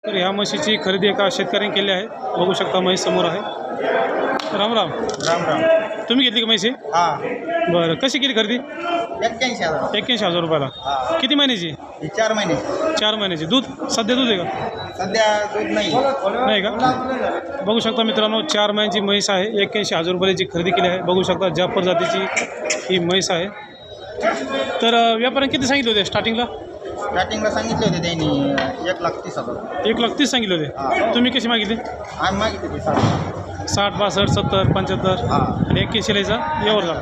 तर ह्या म्हशीची खरेदी एका शेतकऱ्यांनी केली आहे. बघू शकता म्हैस समोर आहे. राम राम. राम राम. तुम्ही घेतली का म्हैस? हा बरं, कशी केली खरेदी? 81,000. 81,000 रुपयाला. हा. किती महिन्याची? ही 4 महिने. 4 महिन्याची. दूध सध्या दूध आहे का? सध्या दूध नाही. नाही का? बघू शकता मित्रांनो, 4 महिन्याची म्हैस आहे. 81,000 रुपयाची खरेदी केली आहे. बघू शकता जाफर जातीची ही म्हैस आहे. तर व्यापाऱ्याने किती सांगितले होते स्टार्टिंगला? स्टार्टिंगला सांगितले होते त्यांनी 1,30,000. 1,30,000 सांगितले होते. हा. तुम्ही कशी मागितली? आम्ही मागितले ते 60. 60, 62, 70, 75 हा. आणि 81,000 यावर झाला.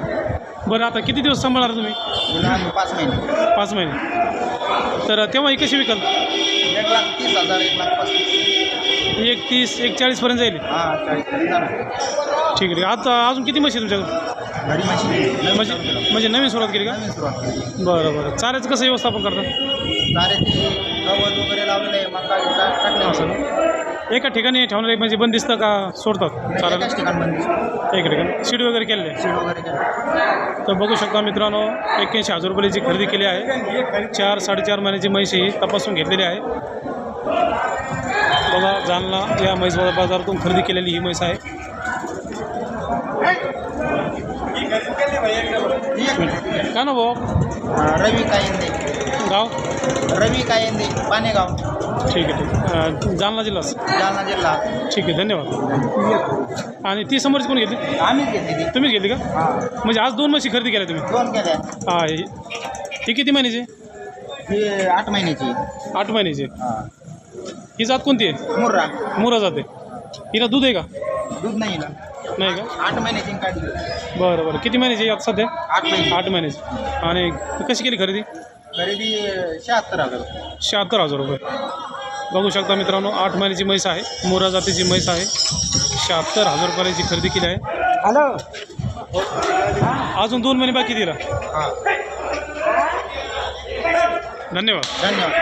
बरं, आता किती दिवस सांभाळणार तुम्ही? हिला आम्ही 5 महिने. 5 महिने. तर तेव्हा ही कशी विकाल? 1,30,000, 1,35,000. 1,30,000, 1,40,000पर्यंत जाईल. हा 40 जाणार. ठीक आहे. आता अजून किती म्हशी तुमच्याकडे? घरी मशीन म्हणजे नवीन सुरुवात केली का? नवीन सुरुवात केली. बरं बरं. चाऱ्याचं कसं व्यवस्थापन करतात? चाऱ्याची गवत वगैरे लावलेलं आहे, मका टाकले असं ना? एका ठिकाणी ठेवणार म्हणजे बंदिस्त का सोडतात चारायला? एकाच ठिकाण बंद. एका ठिकाणी सीड वगैरे केलेले. सीड वगैरे केलं. तर बघू शकता मित्रांनो, 81,000 रुपयाची खरेदी केली आहे. 4, 4.5 महिन्याची म्हैस ही तपासून घेतलेली आहे. बघा, जालना या म्हैस बाजारातून खरेदी केलेली ही म्हैस आहे. का ना भाऊ? रवी कायंदे. गाव? रवी कायंदे, पानेगाव, ठीक आहे, ठीक आहे. जालना जिल्हाच. जालना जिल्हा. ठीक आहे, धन्यवाद. आणि ती समोरची कोण घेतली? आम्हीच घेतली ती. तुम्हीच घेतली का? हा. म्हणजे आज 2 म्हशी खरेदी केल्या तुम्ही? 2 केल्या. हा. ही किती महिन्याची? ही 8 महिन्याची. 8 महिन्याची. हा. ही जात कोणती आहे? मुर्रा. मुरा जाते. हिला दूध आहे का? दूध नाही हिला. नाही का? 8 महिन्याची काढली. बरं बरं. किती महिन्याची आता सध्या? 8 महिने. 8 महिन्याची. आणि कशी केली खरेदी? खरेदी 76,000. 76,000 रुपये. बघू शकता मित्रांनो, 8 महिन्याची म्हैस आहे. मोरा जातीची म्हैस आहे. 76,000 रुपयाची खरेदी केली आहे. हॅलो. अजून 2 महिने बाकी दिला. हा. धन्यवाद. धन्यवाद.